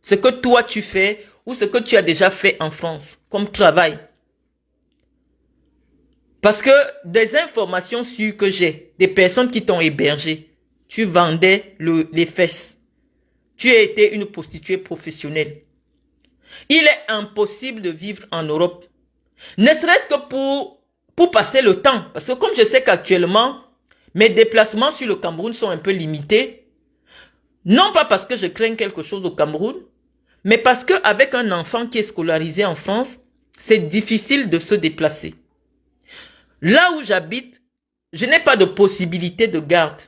ce que toi tu fais ou ce que tu as déjà fait en France comme travail. Parce que des informations sûres que j'ai, des personnes qui t'ont hébergé, tu vendais les fesses. Tu as été une prostituée professionnelle. Il est impossible de vivre en Europe. Ne serait-ce que pour passer le temps. Parce que comme je sais qu'actuellement, mes déplacements sur le Cameroun sont un peu limités. Non pas parce que je crains quelque chose au Cameroun, mais parce qu'avec un enfant qui est scolarisé en France, c'est difficile de se déplacer. Là où j'habite, je n'ai pas de possibilité de garde.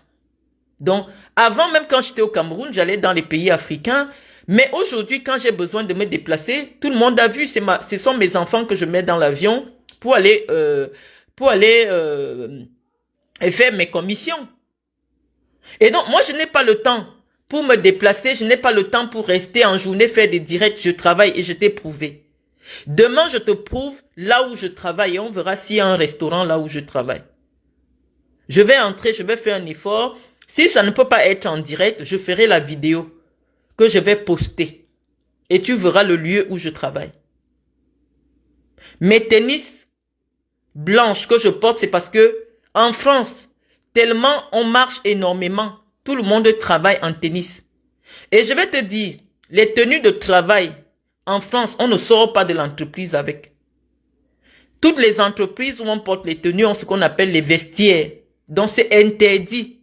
Donc, avant, même quand j'étais au Cameroun, j'allais dans les pays africains. Mais aujourd'hui, quand j'ai besoin de me déplacer, tout le monde a vu, ce sont mes enfants que je mets dans l'avion pour aller faire mes commissions. Et donc, moi, je n'ai pas le temps pour me déplacer. Je n'ai pas le temps pour rester en journée, faire des directs. Je travaille et je t'ai prouvé. Demain, je te prouve là où je travaille et on verra s'il y a un restaurant là où je travaille. Je vais entrer, je vais faire un effort. Si ça ne peut pas être en direct, je ferai la vidéo que je vais poster. Et tu verras le lieu où je travaille. Mes tennis blanches que je porte, c'est parce que en France, tellement on marche énormément, tout le monde travaille en tennis. Et je vais te dire, les tenues de travail en France, on ne sort pas de l'entreprise avec. Toutes les entreprises où on porte les tenues ont ce qu'on appelle les vestiaires. Donc c'est interdit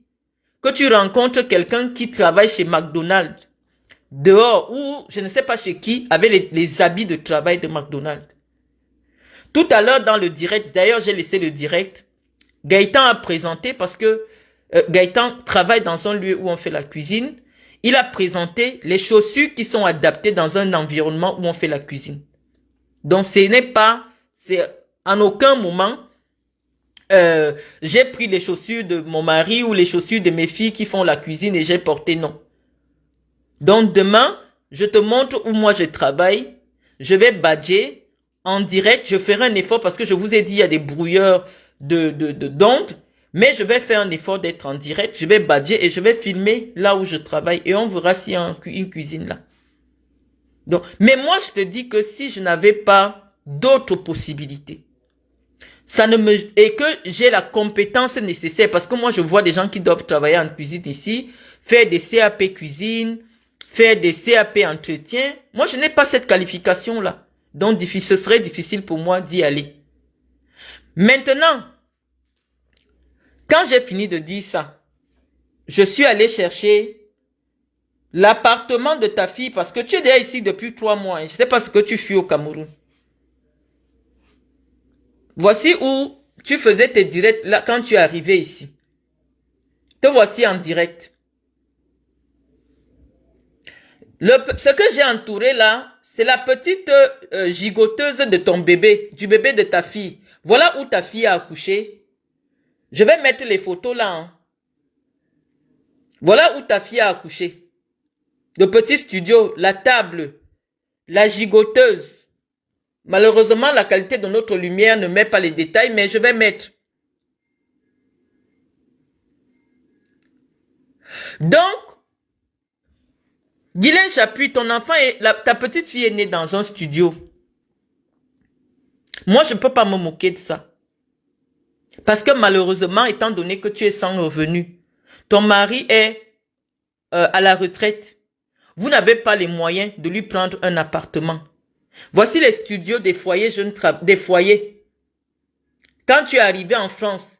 que tu rencontres quelqu'un qui travaille chez McDonald's, dehors ou je ne sais pas chez qui, avec les habits de travail de McDonald's. Tout à l'heure dans le direct, d'ailleurs j'ai laissé le direct, Gaëtan a présenté parce que Gaëtan travaille dans un lieu où on fait la cuisine. Il a présenté les chaussures qui sont adaptées dans un environnement où on fait la cuisine. Donc ce n'est pas, c'est en aucun moment, j'ai pris les chaussures de mon mari ou les chaussures de mes filles qui font la cuisine et j'ai porté, non. Donc demain, je te montre où moi je travaille, je vais badger en direct, je ferai un effort parce que je vous ai dit il y a des brouilleurs d'ondes. Mais je vais faire un effort d'être en direct, je vais badger et je vais filmer là où je travaille et on verra s'il y a une cuisine là. Donc, mais moi je te dis que si je n'avais pas d'autres possibilités, et que j'ai la compétence nécessaire, parce que moi je vois des gens qui doivent travailler en cuisine ici, faire des CAP cuisine, faire des CAP entretien, moi je n'ai pas cette qualification là. Donc ce serait difficile pour moi d'y aller. Maintenant, quand j'ai fini de dire ça, je suis allé chercher l'appartement de ta fille parce que tu es déjà ici depuis 3 mois. Je ne sais pas ce que tu fais au Cameroun. Voici où tu faisais tes directs là quand tu es arrivé ici. Te voici en direct. Ce que j'ai entouré là, c'est la petite gigoteuse de ton bébé, du bébé de ta fille. Voilà où ta fille a accouché. Je vais mettre les photos là. Hein. Voilà où ta fille a accouché. Le petit studio, la table, la gigoteuse. Malheureusement, la qualité de notre lumière ne met pas les détails, mais je vais mettre. Donc, Guylaine Chapuis, ton enfant, ta petite fille est née dans un studio. Moi, je ne peux pas me moquer de ça. Parce que malheureusement, étant donné que tu es sans revenu, ton mari est à la retraite. Vous n'avez pas les moyens de lui prendre un appartement. Voici les studios des foyers des foyers. Quand tu es arrivé en France,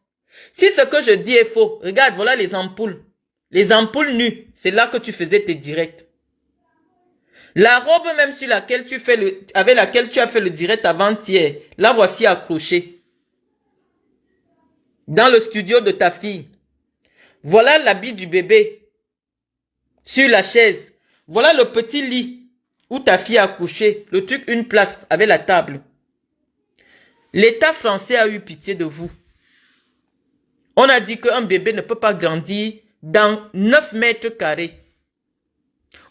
si ce que je dis est faux, regarde, voilà les ampoules. Les ampoules nues, c'est là que tu faisais tes directs. La robe même sur laquelle avec laquelle tu as fait le direct avant-hier, la voici accrochée. Dans le studio de ta fille. Voilà l'habit du bébé. Sur la chaise. Voilà le petit lit où ta fille a couché. Le truc, une place avec la table. L'État français a eu pitié de vous. On a dit qu'un bébé ne peut pas grandir dans 9 mètres carrés.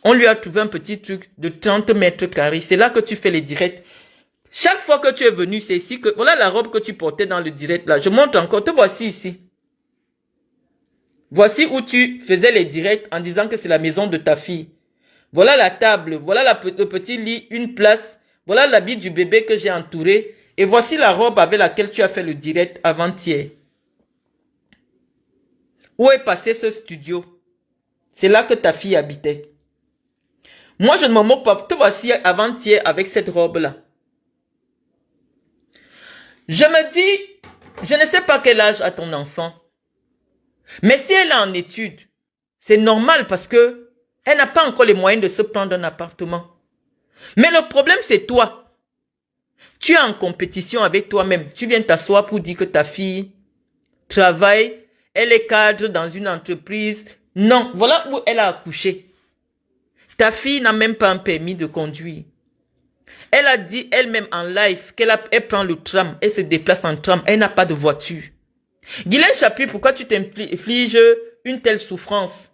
On lui a trouvé un petit truc de 30 mètres carrés. C'est là que tu fais les directs. Chaque fois que tu es venu, c'est ici que... Voilà la robe que tu portais dans le direct là. Je montre encore. Te voici ici. Voici où tu faisais les directs en disant que c'est la maison de ta fille. Voilà la table, voilà le petit lit, une place. Voilà l'habit du bébé que j'ai entouré. Et voici la robe avec laquelle tu as fait le direct avant-hier. Où est passé ce studio? C'est là que ta fille habitait. Moi, je ne me moque pas. Te voici avant-hier avec cette robe-là. Je me dis, je ne sais pas quel âge a ton enfant. Mais si elle est en études, c'est normal parce que elle n'a pas encore les moyens de se prendre un appartement. Mais le problème, c'est toi. Tu es en compétition avec toi-même. Tu viens t'asseoir pour dire que ta fille travaille, elle est cadre dans une entreprise. Non, voilà où elle a accouché. Ta fille n'a même pas un permis de conduire. Elle a dit elle-même en live qu'elle prend le tram, elle se déplace en tram, elle n'a pas de voiture. Guylaine Chapuis, pourquoi tu t'infliges une telle souffrance?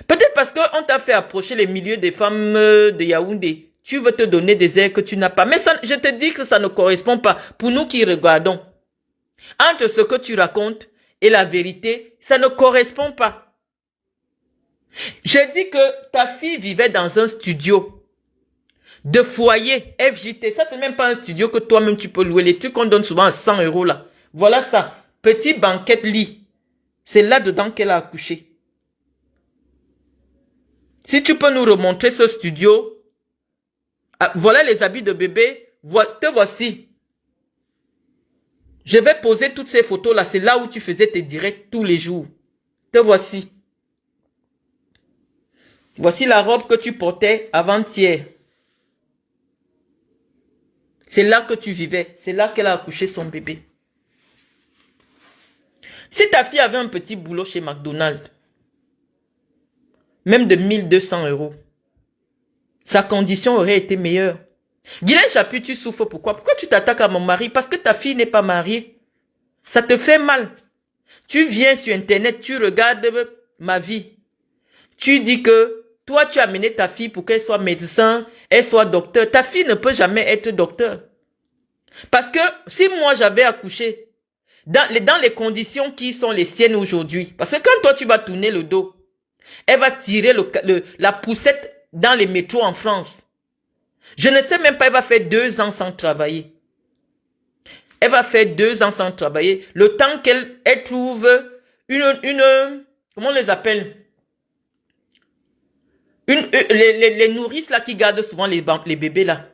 Peut-être parce qu'on t'a fait approcher les milieux des femmes de Yaoundé. Tu veux te donner des airs que tu n'as pas. Mais ça, je te dis que ça ne correspond pas. Pour nous qui regardons, entre ce que tu racontes et la vérité, ça ne correspond pas. J'ai dit que ta fille vivait dans un studio de foyer, FJT. Ça, c'est même pas un studio que toi-même tu peux louer. Les trucs qu'on donne souvent à 100 € là. Voilà ça. Petit banquette lit. C'est là-dedans qu'elle a accouché. Si tu peux nous remontrer ce studio. Ah, voilà les habits de bébé. Te voici. Je vais poser toutes ces photos là. C'est là où tu faisais tes directs tous les jours. Te voici. Voici la robe que tu portais avant-hier. C'est là que tu vivais. C'est là qu'elle a accouché son bébé. Si ta fille avait un petit boulot chez McDonald's, même de 1200 €, sa condition aurait été meilleure. Guylaine Chapuis, tu souffres pourquoi? Pourquoi tu t'attaques à mon mari? Parce que ta fille n'est pas mariée. Ça te fait mal. Tu viens sur Internet, tu regardes ma vie. Tu dis que toi, tu as amené ta fille pour qu'elle soit médecin, elle soit docteur. Ta fille ne peut jamais être docteur. Parce que si moi j'avais accouché dans les conditions qui sont les siennes aujourd'hui, parce que quand toi tu vas tourner le dos, elle va tirer la poussette dans les métros en France. Je ne sais même pas, elle va faire 2 ans sans travailler. Elle va faire 2 ans sans travailler. Le temps qu'elle trouve comment on les appelle? Les nourrices là qui gardent souvent les bébés là.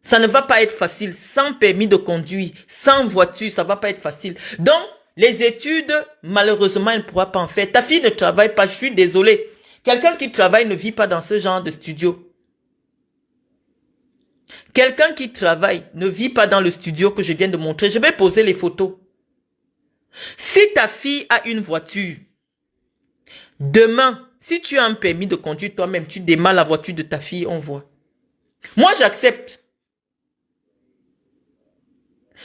Ça ne va pas être facile. Sans permis de conduire, sans voiture, ça ne va pas être facile. Donc, les études, malheureusement, elle ne pourra pas en faire. Ta fille ne travaille pas, je suis désolé. Quelqu'un qui travaille ne vit pas dans ce genre de studio. Quelqu'un qui travaille ne vit pas dans le studio que je viens de montrer. Je vais poser les photos. Si ta fille a une voiture, demain, si tu as un permis de conduire toi-même, tu démarres la voiture de ta fille, on voit. Moi, j'accepte.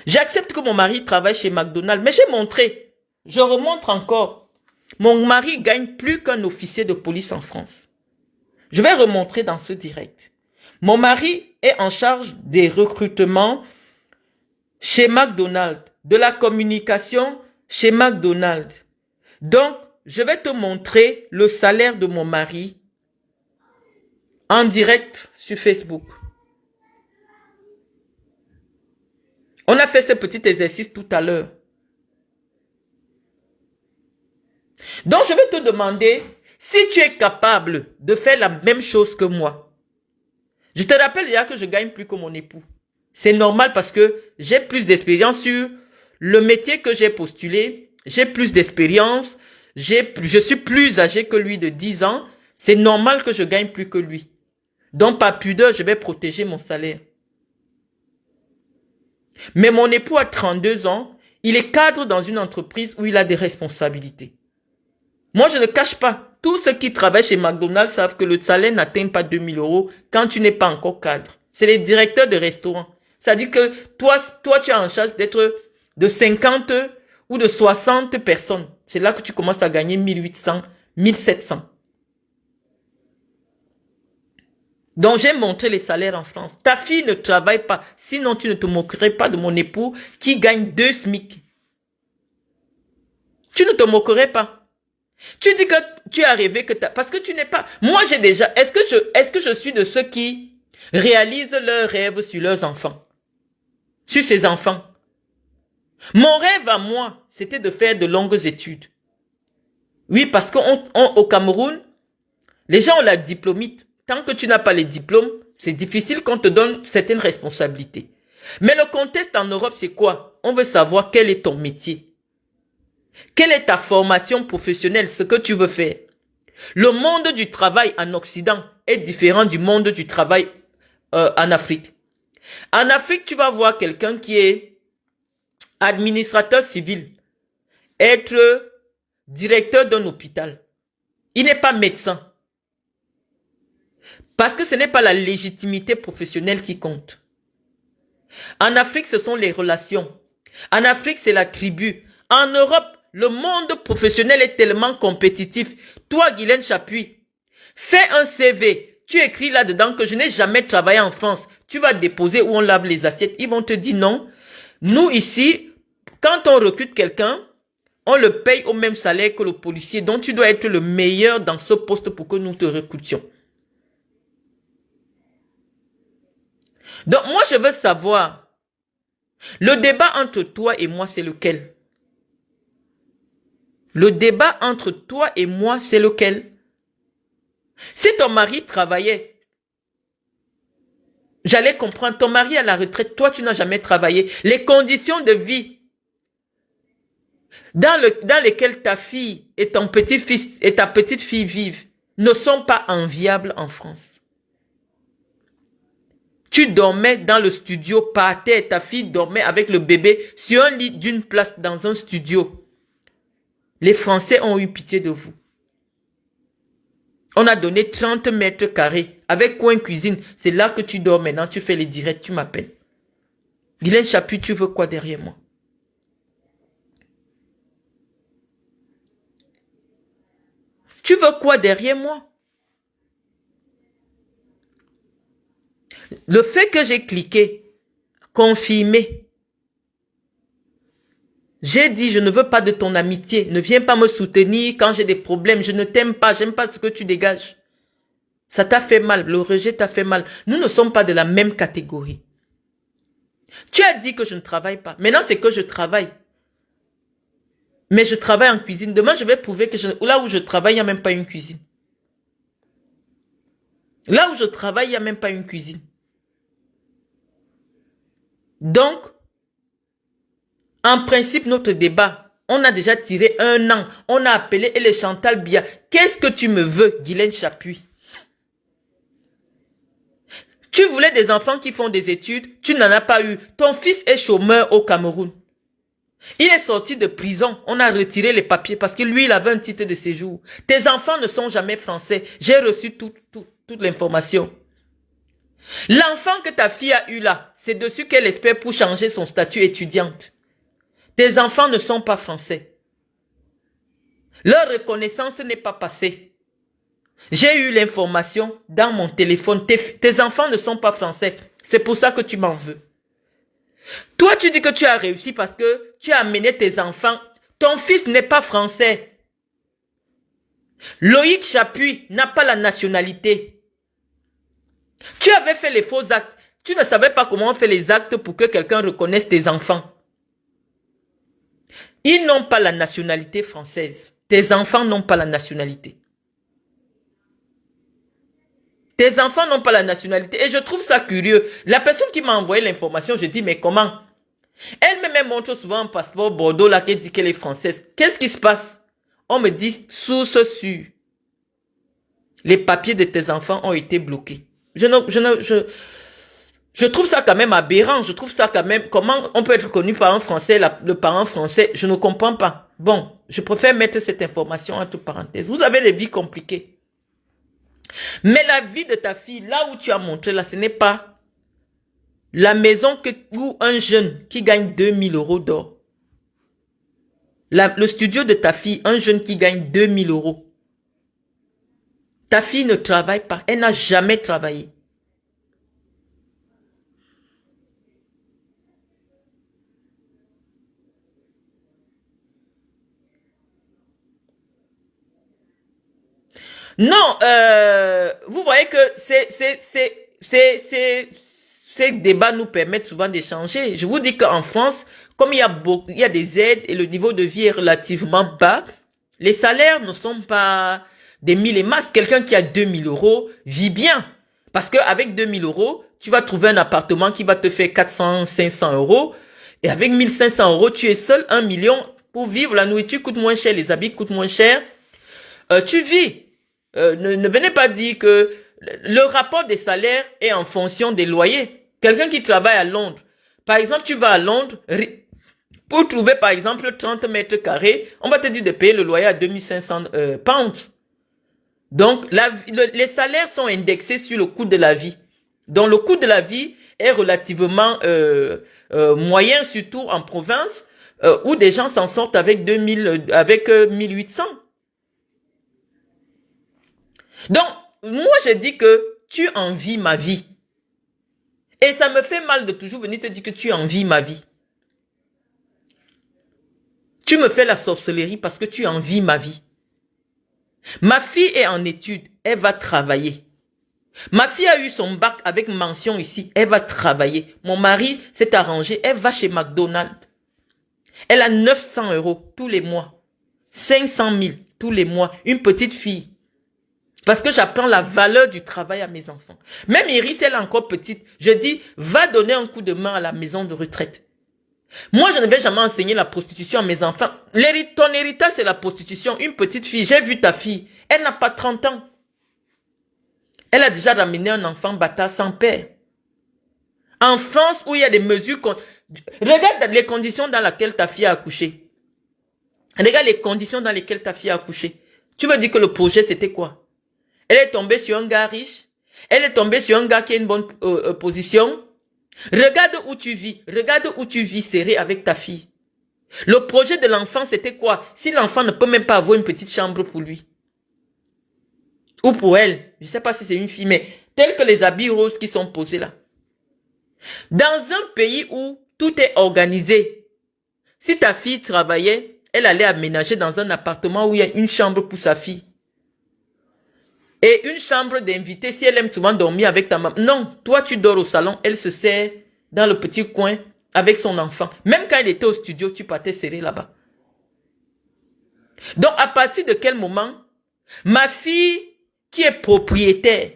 J'accepte que mon mari travaille chez McDonald's, mais j'ai montré. Je remontre encore. Mon mari gagne plus qu'un officier de police en France. Je vais remontrer dans ce direct. Mon mari est en charge des recrutements chez McDonald's, de la communication chez McDonald's. Donc, je vais te montrer le salaire de mon mari en direct sur Facebook. On a fait ce petit exercice tout à l'heure. Donc, je vais te demander si tu es capable de faire la même chose que moi. Je te rappelle déjà que je gagne plus que mon époux. C'est normal parce que j'ai plus d'expérience sur le métier que j'ai postulé. J'ai plus d'expérience. Je suis plus âgé que lui de 10 ans. C'est normal que je gagne plus que lui. Donc, par pudeur, je vais protéger mon salaire. Mais mon époux a 32 ans. Il est cadre dans une entreprise où il a des responsabilités. Moi, je ne cache pas. Tous ceux qui travaillent chez McDonald's savent que le salaire n'atteint pas 2000 € quand tu n'es pas encore cadre. C'est les directeurs de restaurants. C'est-à-dire que toi, tu es en charge d'être de 50 ou de 60 personnes. C'est là que tu commences à gagner 1800, 1700. Donc, j'ai montré les salaires en France. Ta fille ne travaille pas. Sinon, tu ne te moquerais pas de mon époux qui gagne 2 SMIC. Tu ne te moquerais pas. Tu dis que tu as rêvé que parce que tu n'es pas... Moi, j'ai déjà... Est-ce que je suis de ceux qui réalisent leurs rêves sur leurs enfants? Sur ses enfants? Mon rêve à moi, c'était de faire de longues études. Oui, parce qu'au Cameroun, les gens ont la diplômite. Tant que tu n'as pas les diplômes, c'est difficile qu'on te donne certaines responsabilités. Mais le contexte en Europe, c'est quoi? On veut savoir quel est ton métier. Quelle est ta formation professionnelle, ce que tu veux faire? Le monde du travail en Occident est différent du monde du travail en Afrique. En Afrique, tu vas voir quelqu'un qui est administrateur civil, être directeur d'un hôpital. Il n'est pas médecin. Parce que ce n'est pas la légitimité professionnelle qui compte. En Afrique, ce sont les relations. En Afrique, c'est la tribu. En Europe, le monde professionnel est tellement compétitif. Toi, Guylaine Chapuis, fais un CV. Tu écris là-dedans que je n'ai jamais travaillé en France. Tu vas déposer où on lave les assiettes. Ils vont te dire non. Nous, ici, quand on recrute quelqu'un, on le paye au même salaire que le policier. Donc, tu dois être le meilleur dans ce poste pour que nous te recrutions. Donc, moi, je veux savoir, le débat entre toi et moi, c'est lequel? Le débat entre toi et moi, c'est lequel? Si ton mari travaillait, j'allais comprendre, ton mari à la retraite, toi, tu n'as jamais travaillé. Les conditions de vie dans lesquelles ta fille et ton petit-fils et ta petite-fille vivent ne sont pas enviables en France. Tu dormais dans le studio par terre, ta fille dormait avec le bébé sur un lit d'une place dans un studio. Les Français ont eu pitié de vous. On a donné 30 mètres carrés avec coin cuisine. C'est là que tu dors maintenant, tu fais les directs, tu m'appelles. Guylaine Chapuis, tu veux quoi derrière moi? Tu veux quoi derrière moi? Le fait que j'ai cliqué, confirmé, j'ai dit je ne veux pas de ton amitié, ne viens pas me soutenir quand j'ai des problèmes, je ne t'aime pas, j'aime pas ce que tu dégages. Ça t'a fait mal, le rejet t'a fait mal. Nous ne sommes pas de la même catégorie. Tu as dit que je ne travaille pas. Maintenant, c'est que je travaille. Mais je travaille en cuisine. Demain, je vais prouver que là où je travaille, il n'y a même pas une cuisine. Là où je travaille, il n'y a même pas une cuisine. Donc, en principe, notre débat, on a déjà tiré 1 an. On a appelé et Chantal Biya. Qu'est-ce que tu me veux, Guylaine Chapuis? Tu voulais des enfants qui font des études, tu n'en as pas eu. Ton fils est chômeur au Cameroun. Il est sorti de prison, on a retiré les papiers parce que lui, il avait un titre de séjour. Tes enfants ne sont jamais français. J'ai reçu toute l'information. L'enfant que ta fille a eu là, c'est dessus qu'elle espère pour changer son statut étudiante. Tes enfants ne sont pas français. Leur reconnaissance n'est pas passée. J'ai eu l'information dans mon téléphone. Tes enfants ne sont pas français. C'est pour ça que tu m'en veux. Toi, tu dis que tu as réussi parce que tu as amené tes enfants. Ton fils n'est pas français. Loïc Chapuis n'a pas la nationalité. Tu avais fait les faux actes. Tu ne savais pas comment on fait les actes pour que quelqu'un reconnaisse tes enfants. Ils n'ont pas la nationalité française. Tes enfants n'ont pas la nationalité. Tes enfants n'ont pas la nationalité. Et je trouve ça curieux. La personne qui m'a envoyé l'information, je dis, mais comment? Elle me montre souvent un passeport Bordeaux là qui dit qu'elle est française. Qu'est-ce qui se passe? On me dit, source sûre. Les papiers de tes enfants ont été bloqués. Je trouve ça quand même aberrant. Je trouve ça quand même... Comment on peut être connu par un Français, le parent français? Je ne comprends pas. Bon, je préfère mettre cette information entre parenthèses. Vous avez des vies compliquées. Mais la vie de ta fille, là où tu as montré, là, ce n'est pas la maison où un jeune qui gagne 2000 € d'or. Le studio de ta fille, un jeune qui gagne 2000 €. Ta fille ne travaille pas. Elle n'a jamais travaillé. Non, vous voyez que ces débats nous permettent souvent d'échanger. Je vous dis qu'en France, comme il y a des aides et le niveau de vie est relativement bas, les salaires ne sont pas des mille et masses. Quelqu'un qui a 2000 € vit bien. Parce qu'avec 2000 €, tu vas trouver un appartement qui va te faire 400, 500 €. Et avec 1500 €, tu es seul, 1 million pour vivre. La nourriture coûte moins cher, les habits coûtent moins cher. Tu vis. Ne venez pas dire que le rapport des salaires est en fonction des loyers. Quelqu'un qui travaille à Londres, par exemple, tu vas à Londres, pour trouver par exemple 30 mètres carrés, on va te dire de payer le loyer à 2500 pounds. Donc, les salaires sont indexés sur le coût de la vie. Donc, le coût de la vie est relativement moyen, surtout en province, où des gens s'en sortent avec 1800. Donc, moi, je dis que tu envies ma vie. Et ça me fait mal de toujours venir te dire que tu envies ma vie. Tu me fais la sorcellerie parce que tu envies ma vie. Ma fille est en études, elle va travailler. Ma fille a eu son bac avec mention ici, elle va travailler. Mon mari s'est arrangé, elle va chez McDonald's. Elle a 900 € tous les mois. 500 000 tous les mois. Une petite fille. Parce que j'apprends la valeur du travail à mes enfants. Même Iris, elle est encore petite. Je dis, va donner un coup de main à la maison de retraite. Moi, je ne vais jamais enseigner la prostitution à mes enfants. Ton héritage, c'est la prostitution. Une petite fille, j'ai vu ta fille. Elle n'a pas 30 ans. Elle a déjà ramené un enfant bâtard sans père. En France, où il y a des mesures... Regarde les conditions dans lesquelles ta fille a accouché. Regarde les conditions dans lesquelles ta fille a accouché. Tu veux dire que le projet, c'était quoi? Elle est tombée sur un gars riche. Elle est tombée sur un gars qui a une bonne position. Regarde où tu vis. Regarde où tu vis serré avec ta fille. Le projet de l'enfant, c'était quoi? Si l'enfant ne peut même pas avoir une petite chambre pour lui. Ou pour elle. Je ne sais pas si c'est une fille, mais tels que les habits roses qui sont posés là. Dans un pays où tout est organisé, si ta fille travaillait, elle allait aménager dans un appartement où il y a une chambre pour sa fille. Et une chambre d'invité, si elle aime souvent dormir avec ta maman. Non, toi tu dors au salon, elle se sert dans le petit coin avec son enfant. Même quand elle était au studio, tu partais serrer là-bas. Donc à partir de quel moment, ma fille qui est propriétaire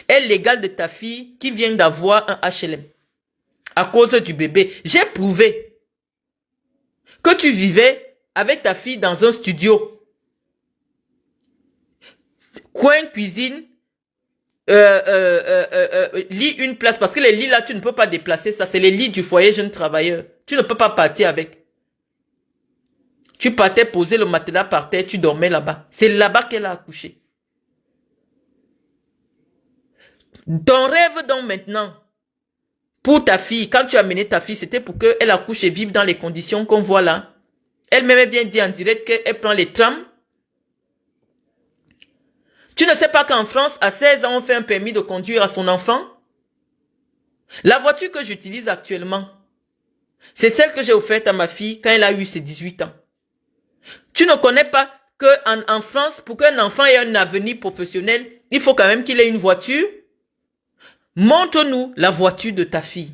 est l'égale de ta fille qui vient d'avoir un HLM à cause du bébé. J'ai prouvé que tu vivais avec ta fille dans un studio. Coin, cuisine, lit, une place. Parce que les lits là, tu ne peux pas déplacer ça. C'est les lits du foyer jeune travailleur. Tu ne peux pas partir avec. Tu partais poser le matelas par terre, tu dormais là-bas. C'est là-bas qu'elle a accouché. Ton rêve donc maintenant, pour ta fille, quand tu as amené ta fille, c'était pour qu'elle accouche et vive dans les conditions qu'on voit là. Elle-même vient dire en direct qu'elle prend les trams. Tu ne sais pas qu'en France, à 16 ans, on fait un permis de conduire à son enfant? La voiture que j'utilise actuellement, c'est celle que j'ai offerte à ma fille quand elle a eu ses 18 ans. Tu ne connais pas qu'en France, pour qu'un enfant ait un avenir professionnel, il faut quand même qu'il ait une voiture? Montre-nous la voiture de ta fille.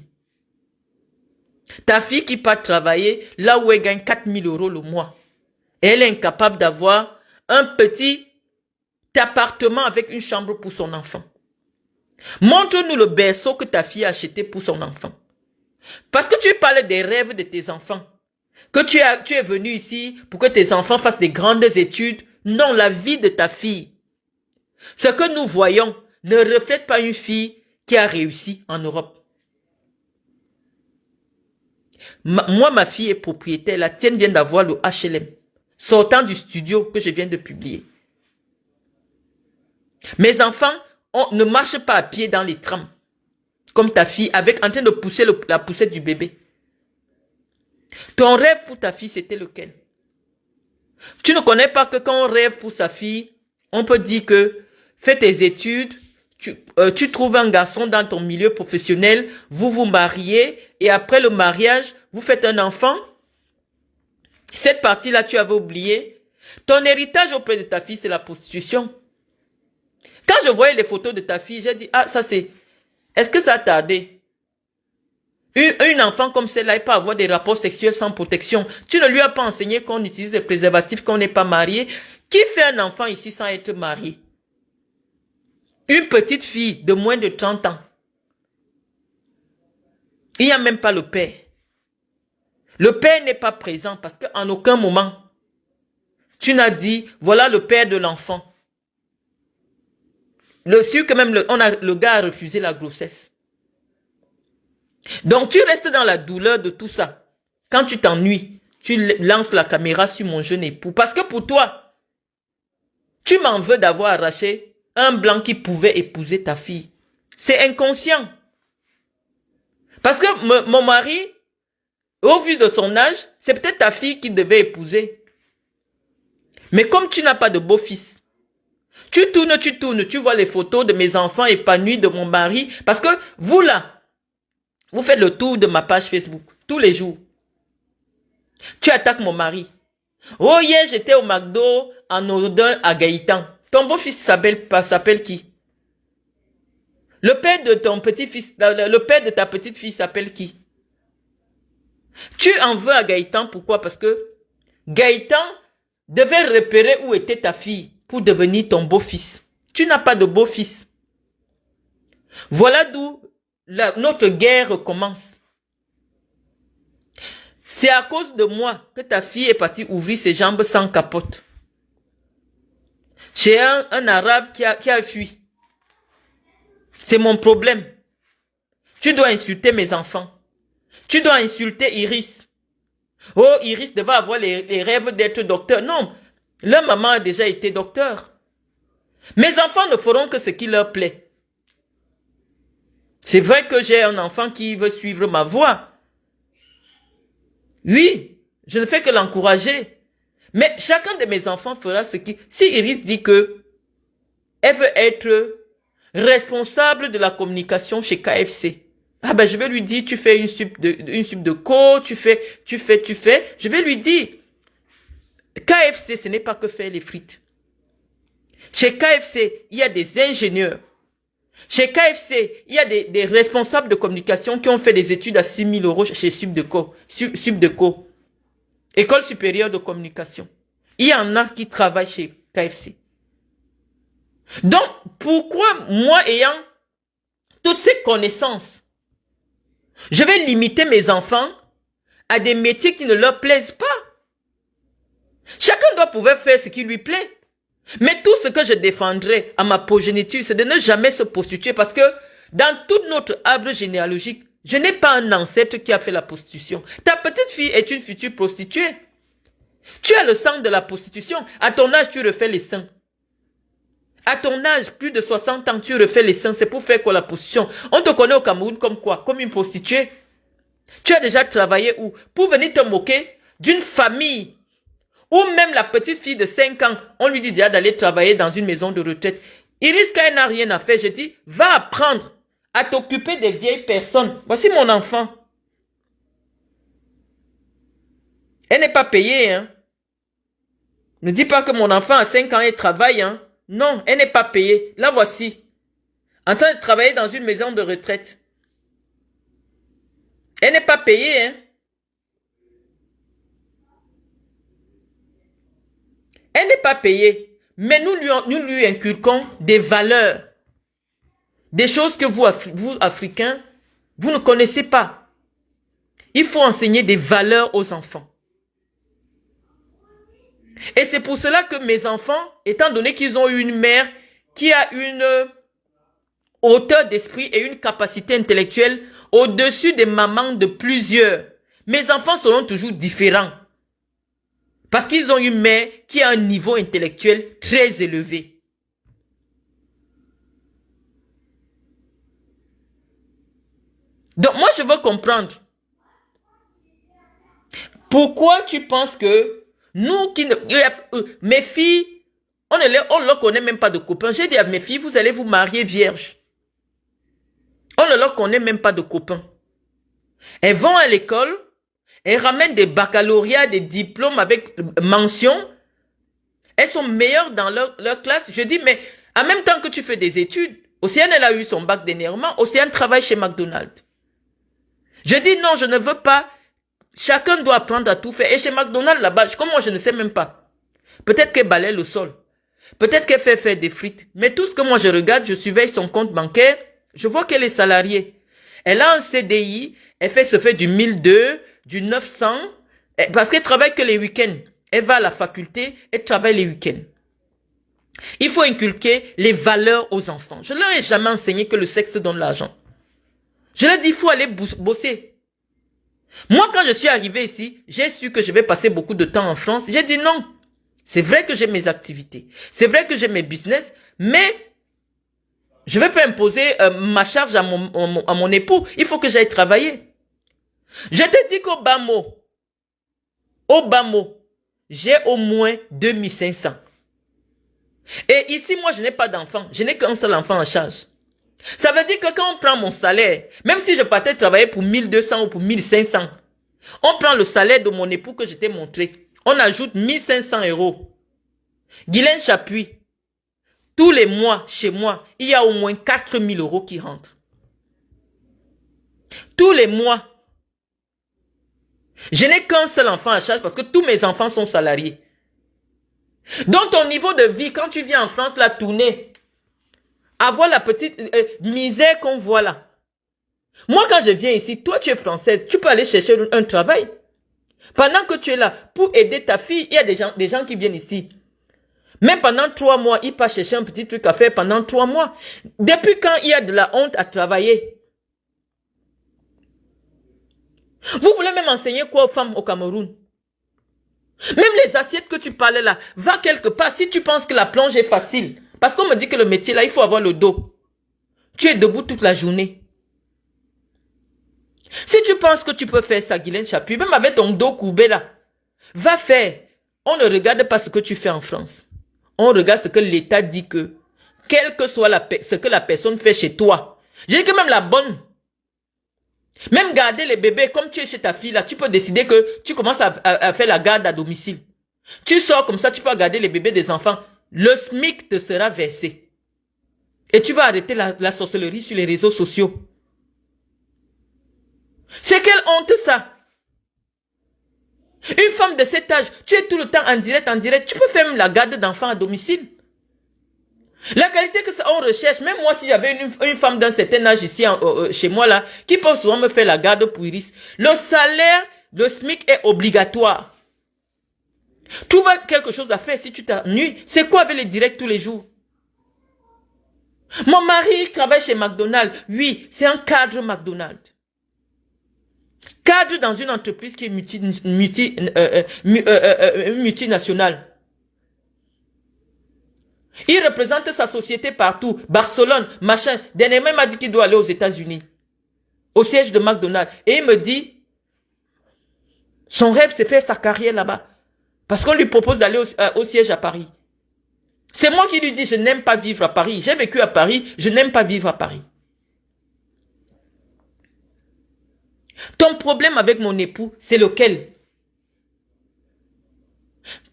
Ta fille qui part travailler là où elle gagne 4000 € le mois. Et elle est incapable d'avoir un petit appartement avec une chambre pour son enfant. Montre-nous le berceau que ta fille a acheté pour son enfant. Parce que tu parles des rêves de tes enfants. Que tu es venu ici pour que tes enfants fassent des grandes études. Non, la vie de ta fille. Ce que nous voyons ne reflète pas une fille qui a réussi en Europe. Moi, ma fille est propriétaire. La tienne vient d'avoir le HLM. Sortant du studio que je viens de publier. Mes enfants ne marchent pas à pied dans les trams. Comme ta fille, en train de pousser la poussette du bébé. Ton rêve pour ta fille, c'était lequel? Tu ne connais pas que quand on rêve pour sa fille, on peut dire que fais tes études, tu trouves un garçon dans ton milieu professionnel, vous vous mariez et après le mariage, vous faites un enfant. Cette partie-là, tu avais oublié. Ton héritage auprès de ta fille, c'est la prostitution. Quand je voyais les photos de ta fille, j'ai dit, ah, ça c'est... Est-ce que ça a tardé? Une enfant comme celle-là, elle peut avoir des rapports sexuels sans protection. Tu ne lui as pas enseigné qu'on utilise des préservatifs, qu'on n'est pas marié. Qui fait un enfant ici sans être marié? Une petite fille de moins de 30 ans. Il n'y a même pas le père. Le père n'est pas présent parce qu'en aucun moment, tu n'as dit, voilà le père de l'enfant. Sûr que même le gars a refusé la grossesse. Donc tu restes dans la douleur de tout ça. Quand tu t'ennuies, tu lances la caméra sur mon jeune époux. Parce que pour toi, tu m'en veux d'avoir arraché un blanc qui pouvait épouser ta fille. C'est inconscient. Parce que mon mari, au vu de son âge, c'est peut-être ta fille qui devait épouser. Mais comme tu n'as pas de beau-fils, tu tournes, tu vois les photos de mes enfants épanouis, de mon mari. Parce que vous là, vous faites le tour de ma page Facebook tous les jours. Tu attaques mon mari. Oh hier, j'étais au McDo en Odin à Gaëtan. Ton beau-fils s'appelle qui? Le père de ton petit-fils, le père de ta petite-fille s'appelle qui? Tu en veux à Gaëtan, pourquoi? Parce que Gaëtan devait repérer où était ta fille pour devenir ton beau-fils. Tu n'as pas de beau-fils. Voilà d'où notre guerre commence. C'est à cause de moi que ta fille est partie ouvrir ses jambes sans capote. J'ai un arabe qui a fui. C'est mon problème. Tu dois insulter mes enfants. Tu dois insulter Iris. Oh, Iris devait avoir les rêves d'être docteur. Non, leur maman a déjà été docteur. Mes enfants ne feront que ce qui leur plaît. C'est vrai que j'ai un enfant qui veut suivre ma voie. Oui, je ne fais que l'encourager. Mais chacun de mes enfants fera ce qui... Si Iris dit que elle veut être responsable de la communication chez KFC, ah ben je vais lui dire, tu fais une sup de co, tu fais. Je vais lui dire, KFC, ce n'est pas que faire les frites. Chez KFC, il y a des ingénieurs. Chez KFC, il y a des responsables de communication qui ont fait des études à 6 000 € chez Subdeco, École supérieure de communication. Il y en a qui travaillent chez KFC. Donc, pourquoi moi ayant toutes ces connaissances, je vais limiter mes enfants à des métiers qui ne leur plaisent pas? Chacun doit pouvoir faire ce qui lui plaît. Mais tout ce que je défendrai à ma progéniture, c'est de ne jamais se prostituer parce que dans toute notre arbre généalogique, je n'ai pas un ancêtre qui a fait la prostitution. Ta petite fille est une future prostituée. Tu as le sang de la prostitution. À ton âge, tu refais les seins. À ton âge, plus de 60 ans, tu refais les seins. C'est pour faire quoi la prostitution? On te connaît au Cameroun comme quoi? Comme une prostituée. Tu as déjà travaillé où? Pour venir te moquer d'une famille. Ou même la petite fille de 5 ans, on lui dit déjà d'aller travailler dans une maison de retraite. Iris, quand elle n'a rien à faire, je dis, va apprendre à t'occuper des vieilles personnes. Voici mon enfant. Elle n'est pas payée, hein. Ne dis pas que mon enfant a 5 ans et travaille, hein. Non, elle n'est pas payée. La voici. En train de travailler dans une maison de retraite. Elle n'est pas payée, hein. Elle n'est pas payée. Mais nous lui inculquons des valeurs. Des choses que vous, Africains, vous ne connaissez pas. Il faut enseigner des valeurs aux enfants. Et c'est pour cela que mes enfants, étant donné qu'ils ont eu une mère qui a une hauteur d'esprit et une capacité intellectuelle au-dessus des mamans de plusieurs, mes enfants seront toujours différents. Parce qu'ils ont une mère qui a un niveau intellectuel très élevé. Donc moi je veux comprendre. Pourquoi tu penses que nous qui ne... mes filles, on ne leur connaît même pas de copains. J'ai dit à mes filles, vous allez vous marier vierges. On ne leur connaît même pas de copains. Elles vont à l'école, elles ramènent des baccalauréats, des diplômes avec mention. elles sont meilleures dans leur classe. Je dis, mais en même temps que tu fais des études, Océane, elle a eu son bac dernièrement, Océane travaille chez McDonald's. Je dis, non, je ne veux pas. Chacun doit apprendre à tout faire. Et chez McDonald's, là-bas, comme moi, je ne sais même pas. Peut-être qu'elle balaye le sol. Peut-être qu'elle fait faire des frites. Mais tout ce que moi je regarde, je surveille son compte bancaire, je vois qu'elle est salariée. Elle a un CDI, elle se fait du 1002, du 900, parce qu'elle travaille que les week-ends. Elle va à la faculté, elle travaille les week-ends. Il faut inculquer les valeurs aux enfants. Je ne leur ai jamais enseigné que le sexe donne l'argent. Je leur dis, il faut aller bosser. Moi, quand je suis arrivé ici, j'ai su que je vais passer beaucoup de temps en France. J'ai dit non. C'est vrai que j'ai mes activités. C'est vrai que j'ai mes business. Mais je ne vais pas imposer ma charge à mon époux. Il faut que j'aille travailler. Je te dis qu'au bas mot, j'ai au moins 2500. Et ici, moi, je n'ai pas d'enfant. Je n'ai qu'un seul enfant en charge. Ça veut dire que quand on prend mon salaire, même si je partais travailler pour 1200 ou pour 1500, on prend le salaire de mon époux que je t'ai montré. On ajoute 1500 €. Guylaine Chapuis, tous les mois, chez moi, il y a au moins 4000 € qui rentrent. Tous les mois. Je n'ai qu'un seul enfant en charge parce que tous mes enfants sont salariés. Donc ton niveau de vie, quand tu viens en France, la tourner, avoir la petite misère qu'on voit là. Moi, quand je viens ici, toi tu es française, tu peux aller chercher un travail. Pendant que tu es là, pour aider ta fille, il y a des gens qui viennent ici. Même pendant 3 mois, ils partent chercher un petit truc à faire pendant 3 mois. Depuis quand il y a de la honte à travailler? Vous voulez même enseigner quoi aux femmes au Cameroun? Même les assiettes que tu parlais là, va quelque part si tu penses que la plonge est facile. Parce qu'on me dit que le métier là, il faut avoir le dos. Tu es debout toute la journée. Si tu penses que tu peux faire ça, Guylaine Chapuis, même avec ton dos courbé là, va faire. On ne regarde pas ce que tu fais en France. On regarde ce que l'État dit que, quel que soit ce que la personne fait chez toi. Je dis que même la bonne, même garder les bébés comme tu es chez ta fille là, tu peux décider que tu commences à faire la garde à domicile. Tu sors comme ça, tu peux garder les bébés des enfants. Le SMIC te sera versé. Et tu vas arrêter la sorcellerie sur les réseaux sociaux. C'est quelle honte ça? Une femme de cet âge, tu es tout le temps en direct, tu peux faire même la garde d'enfants à domicile. La qualité que ça on recherche, même moi si j'avais une femme d'un certain âge ici chez moi là, qui peut souvent me faire la garde pour Iris, le salaire, le SMIC est obligatoire. Trouve quelque chose à faire si tu t'ennuies. C'est quoi avec les directs tous les jours? Mon mari travaille chez McDonald's. Oui, c'est un cadre McDonald's. Cadre dans une entreprise qui est multinationale. Il représente sa société partout. Barcelone, machin. Dernièrement, il m'a dit qu'il doit aller aux États-Unis. Au siège de McDonald's. Et il me dit, son rêve, c'est faire sa carrière là-bas. Parce qu'on lui propose d'aller au siège à Paris. C'est moi qui lui dis, je n'aime pas vivre à Paris. J'ai vécu à Paris, je n'aime pas vivre à Paris. Ton problème avec mon époux, c'est lequel?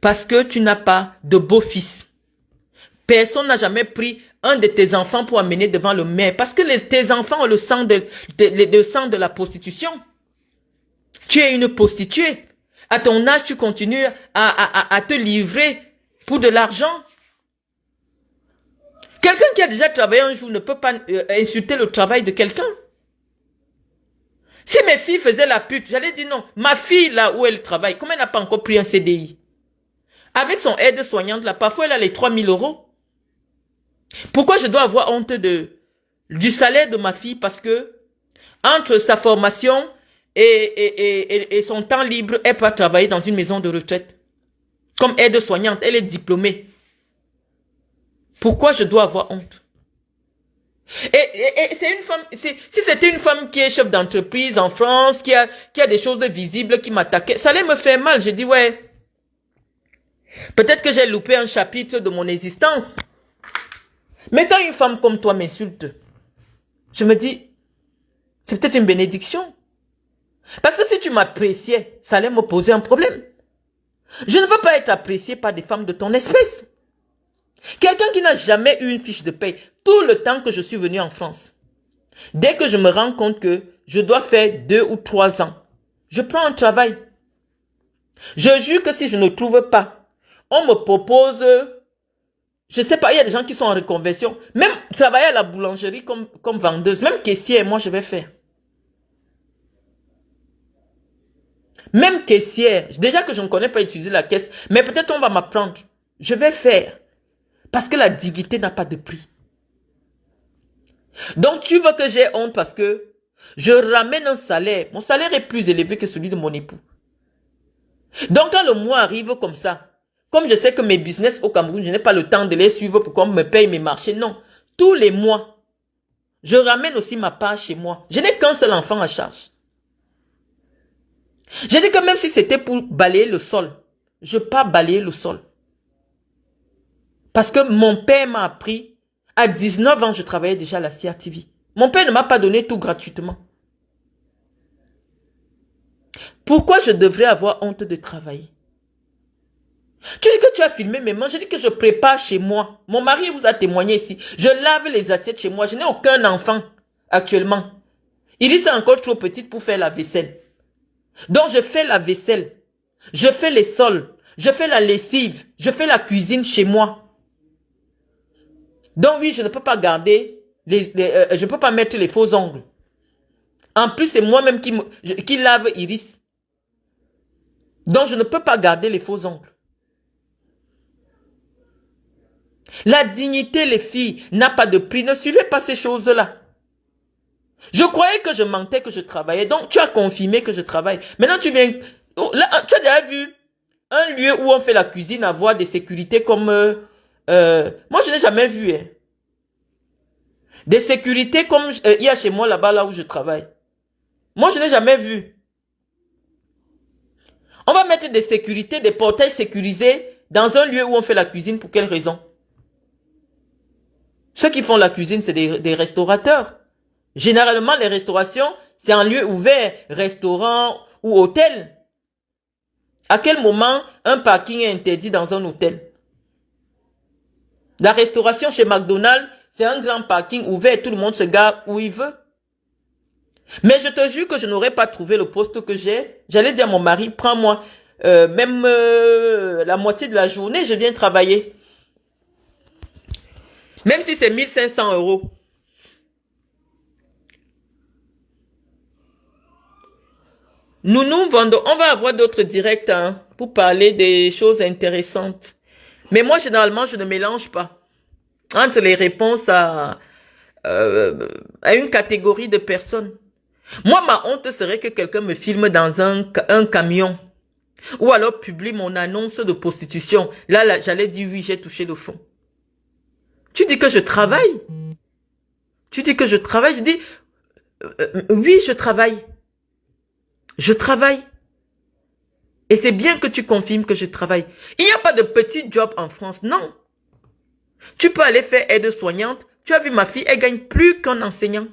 Parce que tu n'as pas de beau-fils. Personne n'a jamais pris un de tes enfants pour amener devant le maire. Parce que tes enfants ont le sang de la prostitution. Tu es une prostituée. À ton âge, tu continues à te livrer pour de l'argent. Quelqu'un qui a déjà travaillé un jour ne peut pas insulter le travail de quelqu'un. Si mes filles faisaient la pute, j'allais dire non. Ma fille, là où elle travaille, comme elle n'a pas encore pris un CDI, avec son aide-soignante, là, parfois elle a les 3000 €. Pourquoi je dois avoir honte du salaire de ma fille? Parce que entre sa formation et son temps libre, elle peut travailler dans une maison de retraite. Comme aide-soignante, elle est diplômée. Pourquoi je dois avoir honte? Et c'est une femme, si c'était une femme qui est chef d'entreprise en France, qui a des choses visibles qui m'attaquaient, ça allait me faire mal. Je dis ouais, peut-être que j'ai loupé un chapitre de mon existence. Mais quand une femme comme toi m'insulte, je me dis, c'est peut-être une bénédiction. Parce que si tu m'appréciais, ça allait me poser un problème. Je ne veux pas être apprécié par des femmes de ton espèce. Quelqu'un qui n'a jamais eu une fiche de paye tout le temps que je suis venu en France. Dès que je me rends compte que je dois faire 2 ou 3 ans, je prends un travail. Je jure que si je ne trouve pas, on me propose, je sais pas, il y a des gens qui sont en reconversion. Même travailler à la boulangerie comme vendeuse, même caissière, moi je vais faire. Même caissière, déjà que je ne connais pas utiliser la caisse, mais peut-être on va m'apprendre. Je vais faire. Parce que la dignité n'a pas de prix. Donc tu veux que j'ai honte parce que je ramène un salaire. Mon salaire est plus élevé que celui de mon époux. Donc quand le mois arrive comme ça, comme je sais que mes business au Cameroun, je n'ai pas le temps de les suivre pour qu'on me paye mes marchés. Non, tous les mois, je ramène aussi ma part chez moi. Je n'ai qu'un seul enfant à charge. J'ai dit que même si c'était pour balayer le sol, je ne peux pas balayer le sol. Parce que mon père m'a appris, à 19 ans, je travaillais déjà à la CRTV. Mon père ne m'a pas donné tout gratuitement. Pourquoi je devrais avoir honte de travailler? Tu dis que tu as filmé mes mains, je dis que je prépare chez moi. Mon mari vous a témoigné ici. Je lave les assiettes chez moi. Je n'ai aucun enfant actuellement. Iris est encore trop petite pour faire la vaisselle. Donc je fais la vaisselle. Je fais les sols. Je fais la lessive. Je fais la cuisine chez moi. Donc oui, je ne peux pas garder, je ne peux pas mettre les faux ongles. En plus, c'est moi-même qui lave Iris. Donc je ne peux pas garder les faux ongles. La dignité, les filles, n'a pas de prix. Ne suivez pas ces choses-là. Je croyais que je mentais, que je travaillais. Donc tu as confirmé que je travaille. Maintenant tu viens... Là, tu as déjà vu un lieu où on fait la cuisine avoir des sécurités comme... moi je n'ai jamais vu. Hein. Des sécurités comme il y a chez moi là-bas, là où je travaille. Moi je n'ai jamais vu. On va mettre des sécurités, des portails sécurisés dans un lieu où on fait la cuisine. Pour quelle raison? Ceux qui font la cuisine, c'est des restaurateurs. Généralement, les restaurations, c'est un lieu ouvert, restaurant ou hôtel. À quel moment un parking est interdit dans un hôtel? La restauration chez McDonald's, c'est un grand parking ouvert, tout le monde se gare où il veut. Mais je te jure que je n'aurais pas trouvé le poste que j'ai. J'allais dire à mon mari, prends-moi même la moitié de la journée, je viens travailler. Même si c'est 1500 €. Nous vendons, on va avoir d'autres directs hein, pour parler des choses intéressantes. Mais moi, généralement, je ne mélange pas entre les réponses à une catégorie de personnes. Moi, ma honte serait que quelqu'un me filme dans un camion ou alors publie mon annonce de prostitution. Là j'allais dire oui, j'ai touché le fond. Tu dis que je travaille. Tu dis que je travaille. Je dis oui, je travaille. Je travaille. Et c'est bien que tu confirmes que je travaille. Il n'y a pas de petit job en France, non. Tu peux aller faire aide-soignante. Tu as vu ma fille, elle gagne plus qu'un enseignant.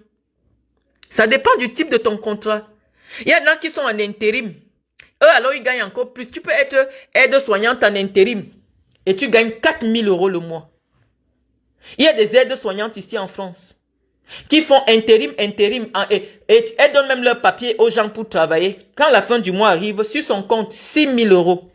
Ça dépend du type de ton contrat. Il y en a qui sont en intérim. Eux, alors, ils gagnent encore plus. Tu peux être aide-soignante en intérim. Et tu gagnes 4000 € le mois. Il y a des aides-soignantes ici en France. Qui font intérim. Et elles donnent même leur papier aux gens pour travailler. Quand la fin du mois arrive, sur son compte, 6000 €.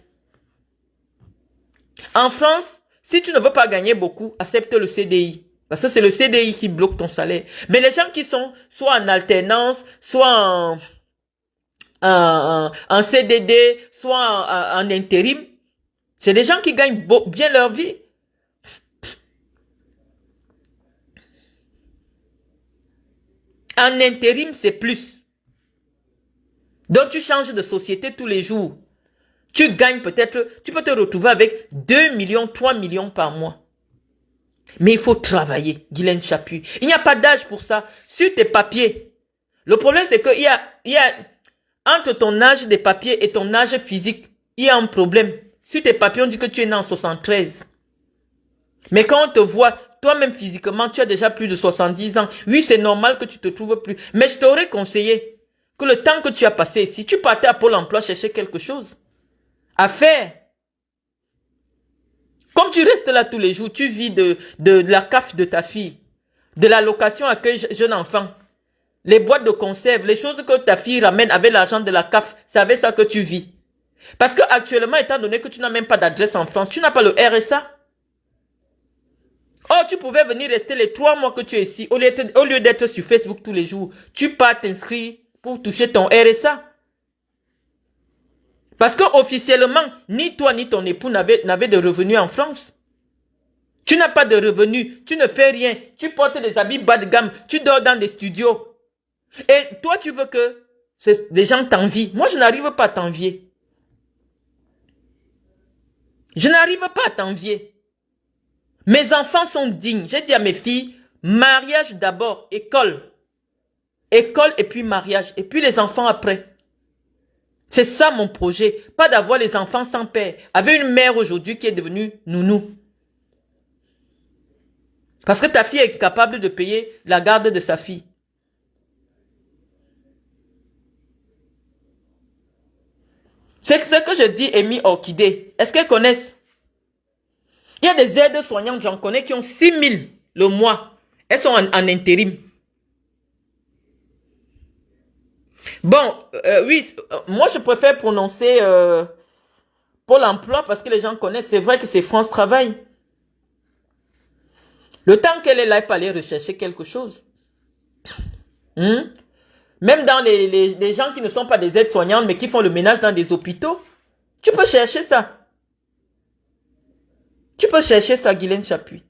En France, si tu ne veux pas gagner beaucoup, accepte le CDI. Parce que c'est le CDI qui bloque ton salaire. Mais les gens qui sont soit en alternance, soit en CDD, soit en intérim, c'est des gens qui gagnent bien leur vie. En intérim, c'est plus. Donc, tu changes de société tous les jours. Tu gagnes peut-être, tu peux te retrouver avec 2 millions, 3 millions par mois. Mais il faut travailler, Guylaine Chapuis. Il n'y a pas d'âge pour ça. Sur tes papiers. Le problème, c'est qu'il y a, entre ton âge des papiers et ton âge physique, il y a un problème. Sur tes papiers, on dit que tu es né en 73. Mais quand on te voit, toi-même physiquement, tu as déjà plus de 70 ans. Oui, c'est normal que tu te trouves plus. Mais je t'aurais conseillé que le temps que tu as passé ici, tu partais à Pôle emploi chercher quelque chose à faire. Comme tu restes là tous les jours, tu vis de la CAF de ta fille, de l'allocation accueil jeune enfant, les boîtes de conserve, les choses que ta fille ramène avec l'argent de la CAF, c'est avec ça que tu vis. Parce que actuellement, étant donné que tu n'as même pas d'adresse en France, tu n'as pas le RSA. Oh, tu pouvais venir rester les 3 mois que tu es ici, au lieu d'être sur Facebook tous les jours, tu pars t'inscrire pour toucher ton RSA. Parce que officiellement, ni toi ni ton époux n'avez de revenus en France. Tu n'as pas de revenus, tu ne fais rien, tu portes des habits bas de gamme, tu dors dans des studios. Et toi, tu veux que des gens t'envient. Moi, je n'arrive pas à t'envier. Je n'arrive pas à t'envier. Mes enfants sont dignes. J'ai dit à mes filles, mariage d'abord, école. École et puis mariage. Et puis les enfants après. C'est ça mon projet. Pas d'avoir les enfants sans père. Avec une mère aujourd'hui qui est devenue nounou. Parce que ta fille est capable de payer la garde de sa fille. C'est ce que je dis, Amy Orchidée. Est-ce qu'elles connaissent? Il y a des aides soignantes, j'en connais, qui ont 6 000 le mois. Elles sont en intérim. Bon, oui, moi je préfère prononcer Pôle emploi parce que les gens connaissent. C'est vrai que c'est France Travail. Le temps qu'elle est là, elle peut aller rechercher quelque chose. Même dans les gens qui ne sont pas des aides-soignantes, mais qui font le ménage dans des hôpitaux, tu peux chercher ça. Tu peux chercher ça, Guylaine Chapuis.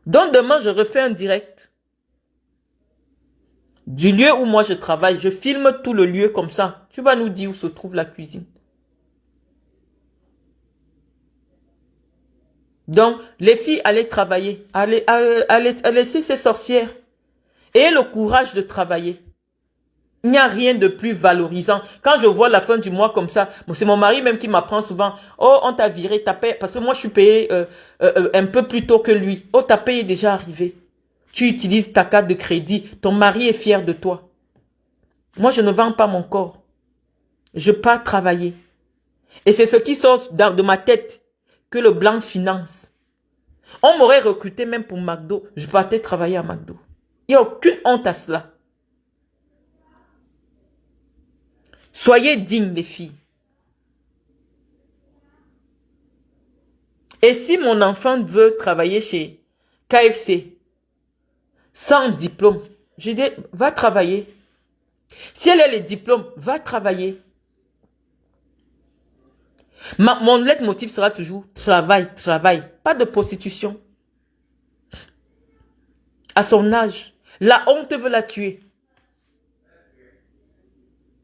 Donc demain, je refais un direct. Du lieu où moi je travaille, je filme tout le lieu comme ça. Tu vas nous dire où se trouve la cuisine. Donc, les filles, allez travailler. Allez laisser ces sorcières. Ayez le courage de travailler. Il n'y a rien de plus valorisant. Quand je vois la fin du mois comme ça, c'est mon mari même qui m'apprend souvent, oh, on t'a viré, t'as payé, parce que moi je suis payé un peu plus tôt que lui. Oh, ta paye est déjà arrivé. Tu utilises ta carte de crédit, ton mari est fier de toi. Moi, je ne vends pas mon corps. Je pars travailler. Et c'est ce qui sort de ma tête que le blanc finance. On m'aurait recruté même pour McDo. Je partais travailler à McDo. Il n'y a aucune honte à cela. Soyez dignes, les filles. Et si mon enfant veut travailler chez KFC, sans diplôme, je dis, va travailler. Si elle a les diplômes, va travailler. Mon leitmotiv sera toujours travail, travail. Pas de prostitution. À son âge, la honte veut la tuer.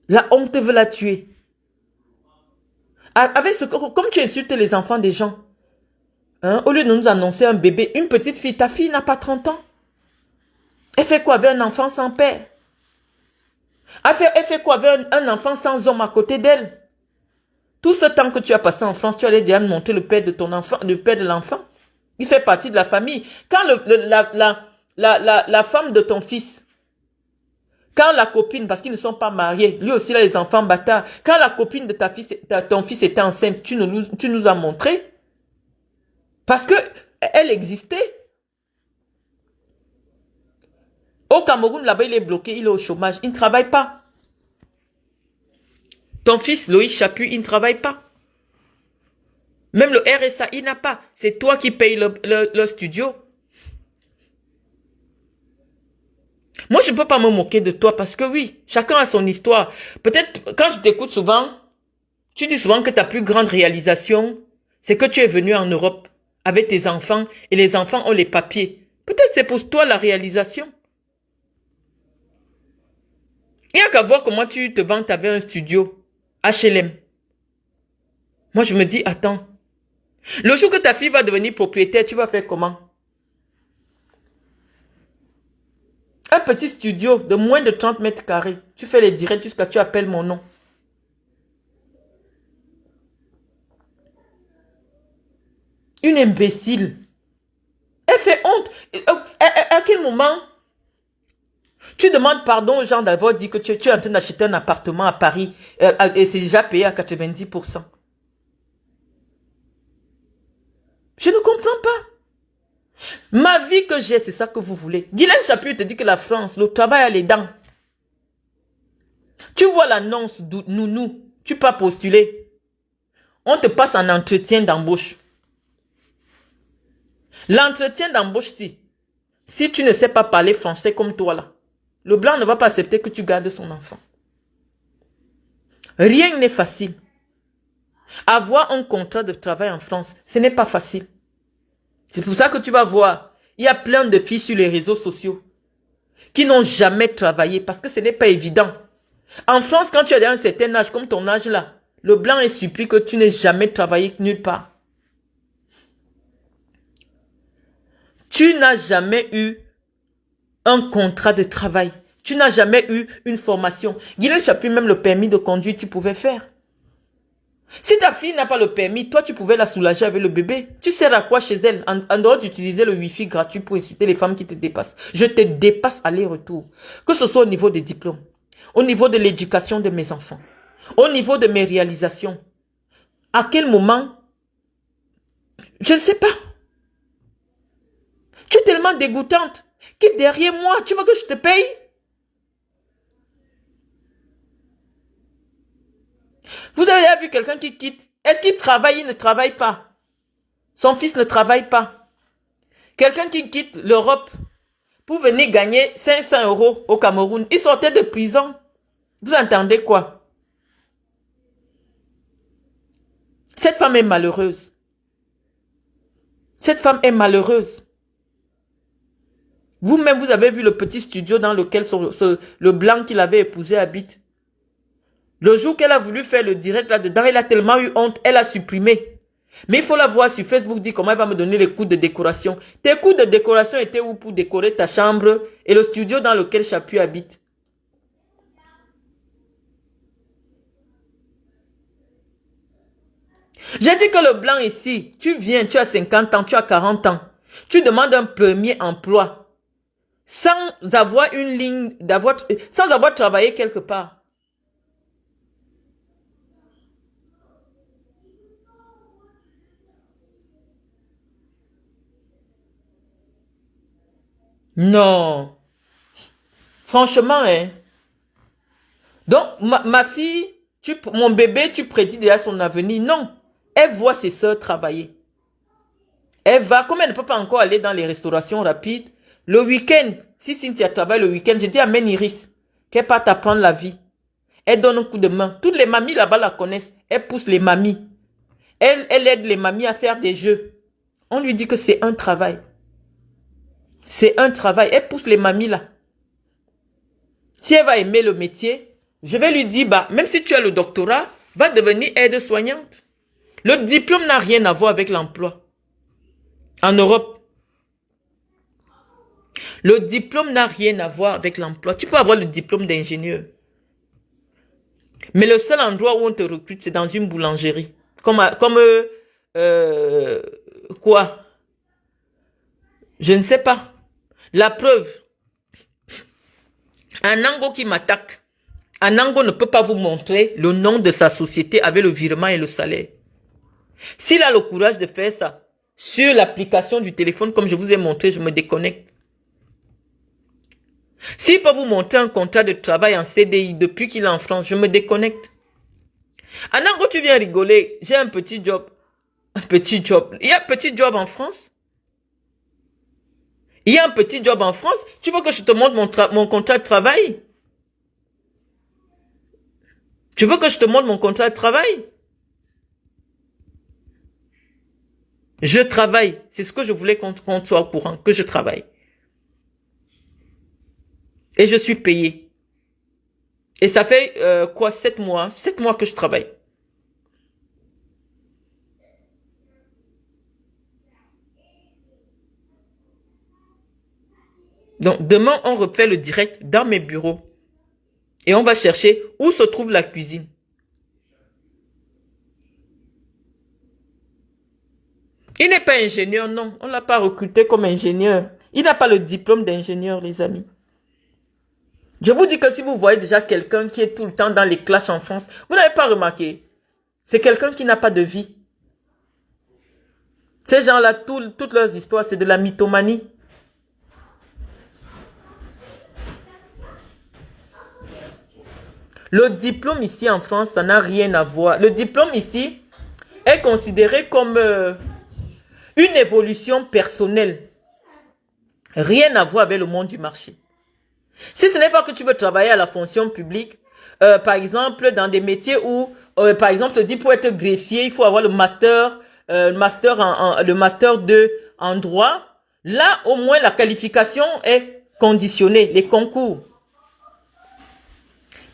La honte veut la tuer. Avec comme tu insultes les enfants des gens, hein, au lieu de nous annoncer un bébé, une petite fille, ta fille n'a pas 30 ans. Elle fait quoi avec un enfant sans père? Elle fait quoi avec un enfant sans homme à côté d'elle? Tout ce temps que tu as passé en France, tu allais déjà montrer le père de ton enfant, le père de l'enfant. Il fait partie de la famille. Quand la femme de ton fils, quand la copine, parce qu'ils ne sont pas mariés, lui aussi il a les enfants bâtards, quand la copine de ton fils était enceinte, tu nous as montré, parce que elle existait. Au Cameroun, là-bas, il est bloqué, il est au chômage, il ne travaille pas. Ton fils, Loïc Chapuis, il ne travaille pas. Même le RSA, il n'a pas. C'est toi qui payes le studio. Moi, je ne peux pas me moquer de toi parce que oui, chacun a son histoire. Peut-être, quand je t'écoute souvent, tu dis souvent que ta plus grande réalisation, c'est que tu es venu en Europe avec tes enfants et les enfants ont les papiers. Peut-être c'est pour toi la réalisation. Il n'y a qu'à voir comment tu te vantes avec un studio HLM. Moi, je me dis, attends. Le jour que ta fille va devenir propriétaire, tu vas faire comment? Un petit studio de moins de 30 mètres carrés. Tu fais les directs jusqu'à tu appelles mon nom. Une imbécile. Elle fait honte. À quel moment tu demandes pardon aux gens d'avoir dit que tu es en train d'acheter un appartement à Paris et c'est déjà payé à 90%. Je ne comprends pas. Ma vie que j'ai, c'est ça que vous voulez. Guylaine Chapuis te dit que la France, le travail a les dents. Tu vois l'annonce nounou, tu peux postuler. On te passe en entretien d'embauche. L'entretien d'embauche, si tu ne sais pas parler français comme toi là, le blanc ne va pas accepter que tu gardes son enfant. Rien n'est facile. Avoir un contrat de travail en France, ce n'est pas facile. C'est pour ça que tu vas voir, il y a plein de filles sur les réseaux sociaux qui n'ont jamais travaillé parce que ce n'est pas évident. En France, quand tu as un certain âge, comme ton âge là, le blanc est surpris que tu n'aies jamais travaillé nulle part. Tu n'as jamais eu un contrat de travail. Tu n'as jamais eu une formation. Guylaine Chapuis, même le permis de conduire, tu pouvais faire. Si ta fille n'a pas le permis, toi, tu pouvais la soulager avec le bébé. Tu sers à quoi chez elle? En dehors d'utiliser le wifi gratuit pour insulter les femmes qui te dépassent. Je te dépasse aller-retour. Que ce soit au niveau des diplômes, au niveau de l'éducation de mes enfants, au niveau de mes réalisations. À quel moment? Je ne sais pas. Tu es tellement dégoûtante. Qui derrière moi? Tu veux que je te paye? Vous avez vu quelqu'un qui quitte? Est-ce qu'il travaille? Il ne travaille pas. Son fils ne travaille pas. Quelqu'un qui quitte l'Europe pour venir gagner 500 € au Cameroun. Il sortait de prison. Vous entendez quoi? Cette femme est malheureuse. Cette femme est malheureuse. Vous-même, vous avez vu le petit studio dans lequel le blanc qu'il avait épousé habite. Le jour qu'elle a voulu faire le direct là-dedans, elle a tellement eu honte, elle a supprimé. Mais il faut la voir sur Facebook, dire comment elle va me donner les coûts de décoration. Tes coûts de décoration étaient où pour décorer ta chambre et le studio dans lequel Chapuis habite? J'ai dit que le blanc ici, tu viens, tu as 50 ans, tu as 40 ans. Tu demandes un premier emploi sans avoir une ligne, sans avoir travaillé quelque part. Non. Franchement, hein. Donc, ma fille, mon bébé, tu prédis déjà son avenir. Non. Elle voit ses soeurs travailler. Elle va, comme elle ne peut pas encore aller dans les restaurations rapides, le week-end, si Cynthia travaille le week-end, je dis amène Iris, qu'elle parte apprendre la vie. Elle donne un coup de main. Toutes les mamies là-bas la connaissent. Elle pousse les mamies. Elle aide les mamies à faire des jeux. On lui dit que c'est un travail. C'est un travail. Elle pousse les mamies là. Si elle va aimer le métier, je vais lui dire, bah, même si tu as le doctorat, va devenir aide-soignante. Le diplôme n'a rien à voir avec l'emploi. En Europe, le diplôme n'a rien à voir avec l'emploi. Tu peux avoir le diplôme d'ingénieur. Mais le seul endroit où on te recrute, c'est dans une boulangerie. Quoi? Je ne sais pas. La preuve. Un Ango qui m'attaque. Un Ango ne peut pas vous montrer le nom de sa société avec le virement et le salaire. S'il a le courage de faire ça, sur l'application du téléphone, comme je vous ai montré, je me déconnecte. S'il peut vous montrer un contrat de travail en CDI depuis qu'il est en France, je me déconnecte. Anango, tu viens rigoler, j'ai un petit job. Un petit job. Il y a un petit job en France? Il y a un petit job en France? Tu veux que je te montre mon contrat de travail? Tu veux que je te montre mon contrat de travail? Je travaille. C'est ce que je voulais qu'on soit au courant, que je travaille. Et je suis payé. Et ça fait quoi, 7 mois? 7 mois que je travaille. Donc demain, on refait le direct dans mes bureaux. Et on va chercher où se trouve la cuisine. Il n'est pas ingénieur, non. On ne l'a pas recruté comme ingénieur. Il n'a pas le diplôme d'ingénieur, les amis. Je vous dis que si vous voyez déjà quelqu'un qui est tout le temps dans les clashs en France, vous n'avez pas remarqué. C'est quelqu'un qui n'a pas de vie. Ces gens-là, toutes leurs histoires, c'est de la mythomanie. Le diplôme ici en France, ça n'a rien à voir. Le diplôme ici est considéré comme une évolution personnelle. Rien à voir avec le monde du marché. Si ce n'est pas que tu veux travailler à la fonction publique, par exemple, dans des métiers où, par exemple, te dit pour être greffier, il faut avoir le master 2 en droit. Là, au moins, la qualification est conditionnée, les concours.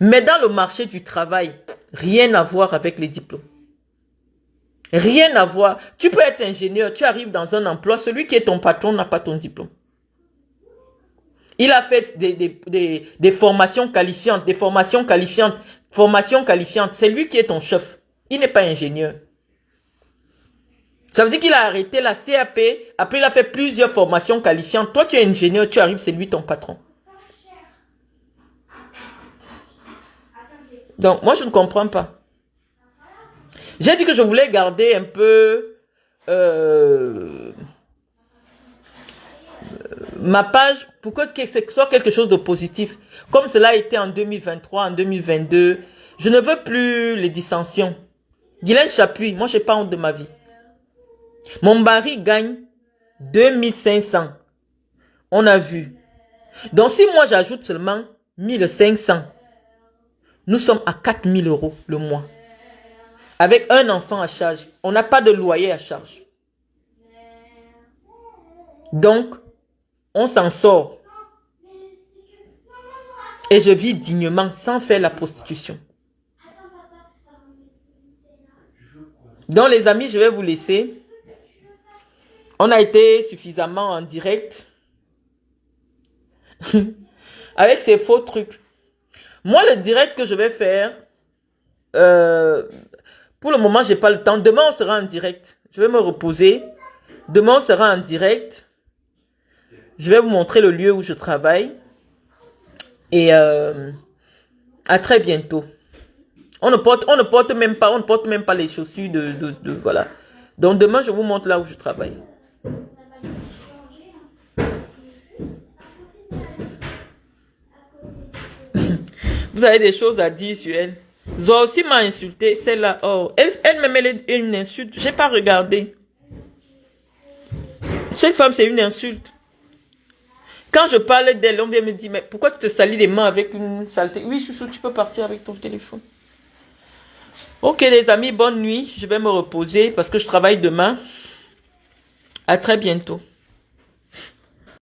Mais dans le marché du travail, rien à voir avec les diplômes. Rien à voir. Tu peux être ingénieur, tu arrives dans un emploi, celui qui est ton patron n'a pas ton diplôme. Il a fait des formations qualifiantes, c'est lui qui est ton chef. Il n'est pas ingénieur. Ça veut dire qu'il a arrêté la CAP, après il a fait plusieurs formations qualifiantes. Toi, tu es ingénieur, tu arrives, c'est lui ton patron. Donc, moi, je ne comprends pas. J'ai dit que je voulais garder un peu ma page pour que ce soit quelque chose de positif. Comme cela a été en 2023, en 2022, je ne veux plus les dissensions. Guylaine Chapuis, moi, je n'ai pas honte de ma vie. Mon mari gagne 2500. On a vu. Donc, si moi, j'ajoute seulement 1500, nous sommes à 4000 € le mois. Avec un enfant à charge. On n'a pas de loyer à charge. Donc, on s'en sort. Et je vis dignement sans faire la prostitution. Donc, les amis, je vais vous laisser. On a été suffisamment en direct. Avec ces faux trucs. Moi, le direct que je vais faire, pour le moment, j'ai pas le temps. Demain, on sera en direct. Je vais me reposer. Demain, on sera en direct. Je vais vous montrer le lieu où je travaille. Et à très bientôt. On ne porte même pas les chaussures voilà. Donc demain, je vous montre là où je travaille. Vous avez des choses à dire sur elle. Zoé aussi m'a insulté, celle-là. Oh, elle me met une insulte. J'ai pas regardé. Cette femme, c'est une insulte. Quand je parle d'elle, on vient me dire, mais pourquoi tu te salis les mains avec une saleté? Oui, chouchou, tu peux partir avec ton téléphone. Ok, les amis, bonne nuit. Je vais me reposer parce que je travaille demain. À très bientôt.